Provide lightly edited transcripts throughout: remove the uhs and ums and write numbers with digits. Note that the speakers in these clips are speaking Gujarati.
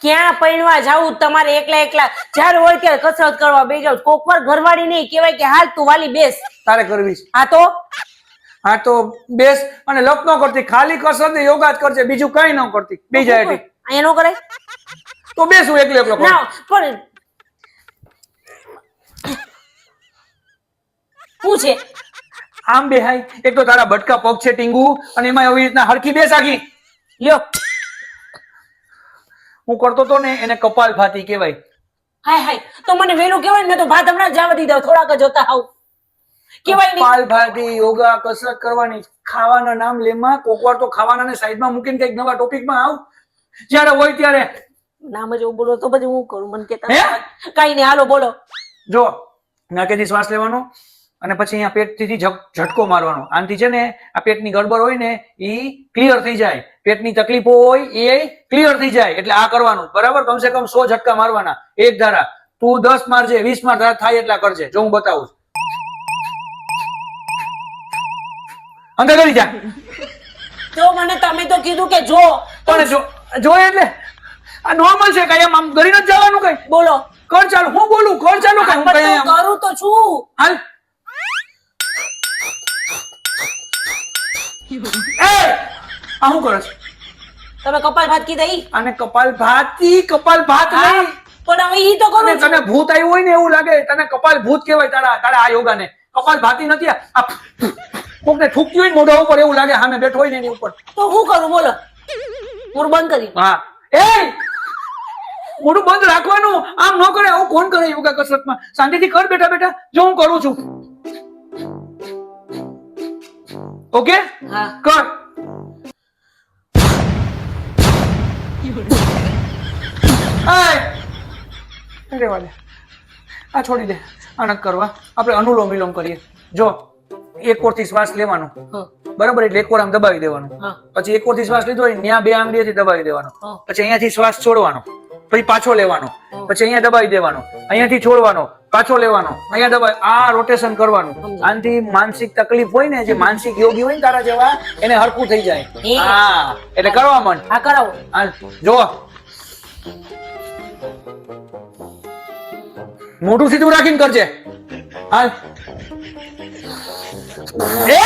ક્યાં પૈણવા જાવું તમારે એકલા એકલા જ્યારે હોય ત્યારે કસરત કરવા બેસી જાવ. કોકવાર ઘરવાળી નહીં કહેવાય કે હાલ તું વાલી બેસ. તારે કરવી છે. હા તો બેસ અને લપ ન કરતી, ખાલી કસરત ને યોગા જ કરજે, બીજું કઈ ન કરતી. બે જાય અહીંયા નો કરાય તો બેસું એકલો એકલો કરું. ના પણ શું છે આમ બેહાય. એક તો તારા બટકા પગ છે ટીંગુ, અને એમાં એવી રીતના હરખી બેસ આખી. લ્યો હું કરતો તો ને એને કપાલ ભાતી કહેવાય. હાય હાય તો મને વેલું કહેવાય ને, મેં તો ભાત હમણાં જવા દીધા, થોડાક જ જોતા આવ કહેવાય નહીં. કપાલ ભાતી, યોગા, કસરત કરવાની. ખાવાના નામ લેમાં કોકવાર તો ખાવાના ને સાઈડમાં મૂકીને કઈક નવા ટોપિકમાં આવ. જ્યારે હોય ત્યારે નામ જ એવું બોલો તો પછી હું કરું? મને કેતા કઈ નહીં, હાલો બોલો. જો નાકેથી શ્વાસ લેવાનો અને પછી અહીંયા પેટથી ઝટકો મારવાનો. આનાથી છે ને આ પેટની ગડબડ હોય ને એ ક્લિયર થઈ જાય, પેટની તકલીફો હોય એ ક્લિયર થઈ જાય. એટલે આ કરવાનું બરાબર. કમસે કમ 100 ઝટકા મારવાના એક ધારા. તું 10 મારજે, 20 માર થાય એટલા કરજે. જો હું બતાવું અંદર કરી જા. તો મને તમે તો કીધું કે જો પણ જો એટલે આ નોર્મલ છે કઈ આમ ઘરી નથી જવાનું કઈ. બોલો કર ચાલુ. હું બોલું કર ચાલુ કઈ. હું કઈ કરું તો છું. હાલ એ આ હું કરે છે? તમે કપાલ ભાત કીધા ઈ અને કપાલ ભાતી, કપાલ ભાત નહીં. પણ હવે ઈ તો કરું છું. તને ભૂત આવ્યું હોય ને એવું લાગે. તને કપાલ ભૂત કહેવાય તારા આ યોગાને. કપાલ ભાતી નથી. આ કોકને ઠૂક્યું હોય મોઢા ઉપર એવું લાગે સામે બેઠો હોય ને એની ઉપર. તો હું કરું બોલો? મોઢું બંધ કરી. હા એ મોઢું બંધ રાખવાનું. આમ ન કરે. આવું કોણ કરે યોગા કસરતમાં? શાંતિથી કર બેઠા બેઠા. જો હું કરું છું. ઓકે હા કર. રેવા દે, આ છોડી દે. આ નથી કરવા. આપણે અનુલોમ વિલોમ કરીએ. જો એક ઓરથી શ્વાસ લેવાનો બરાબર, એટલે એક ઓર આમ દબાવી દેવાનો. પછી એક ઓરથી શ્વાસ લીધો હોય ત્યાં 2 આંગળીથી દબાવી દેવાનો. પછી અહીંયાથી શ્વાસ છોડવાનો, પછી પાછો લેવાનો, પછી અહીંયા દબાવી દેવાનો, અહીંયાથી છોડવાનો, પાછો લેવાનો, અહીંયા દબાવી. આ રોટેશન કરવાનું. આનાથી માનસિક તકલીફ હોય ને, જે માનસિક યોગી હોય ને તારા જેવા, એને હરખું થઈ જાય. હા એટલે કરવા માંડ. હા કરાવો. હાલ જો મોઢું સીધું રાખીને કરજે. હાલ એ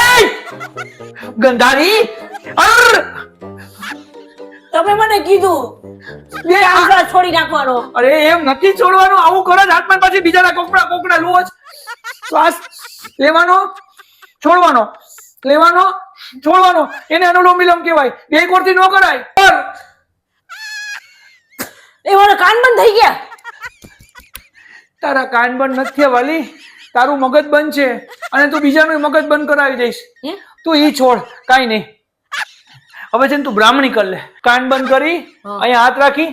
ગંધારી. તમે મને કીધું બે આંગળા છોડી નાખવાનો. અરે એમ નથી છોડવાનું. આવું કરો જ હાથમાં પાછી બીજાના કોકડા લો જ. શ્વાસ લેવાનો, છોડવાનો, લેવાનો, છોડવાનો. એને અનુલોમ વિલોમ કહેવાય. બે કોરથી ન કરાય. એ મારા કાન બંધ થઈ ગયા. તારા કાન બંધ નથી થયા વાલી, તારું મગજ બંધ છે. અને તું બીજાનું મગજ બંધ કરાવી દઈશ. તું ઈ છોડ, કાઈ નહીં. હવે છે ને તું બ્રાહ્મણી કર લે. કાન બંધ કરી અહીંયા હાથ રાખી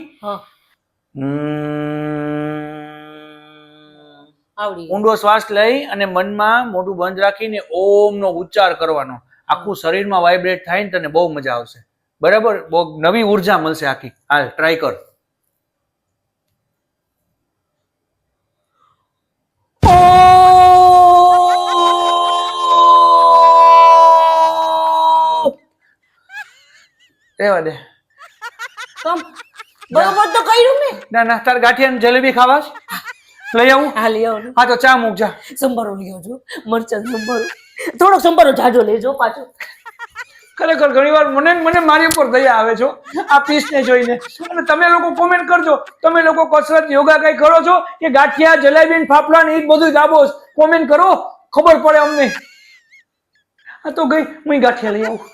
ઊંડો શ્વાસ લઈ અને મનમાં મોઢું બંધ રાખીને ઓમ નો ઉચ્ચાર કરવાનો. આખું શરીરમાં વાઇબ્રેટ થાય ને તને બહુ મજા આવશે. બરાબર, બહુ નવી ઉર્જા મળશે આખી. હાલ ટ્રાય કર. રેવા દે. બરોબર તો કર્યું ને. ના ના, તાર ગાંઠિયા જલેબી ખાવા લઈ આવું? હા લઈ આવો. હા તો ચા મૂક જા. સંભારો લઈ આવજો. મરચાં સંભારો, થોડોક સંભારો જાજો લેજો પાછો. ખરેખર ઘણી વાર મને મારી ઉપર દયા આવે છો આ પીસ ને જોઈને. અને તમે લોકો કોમેન્ટ કરજો, તમે લોકો કસરત યોગા કઈ કરો છો કે ગાંઠિયા જલેબી ફાફડા ને એ બધું દાબો? કોમેન્ટ કરો, ખબર પડે અમને. આ તો ગઈ હું ગાંઠિયા લઈ આવું.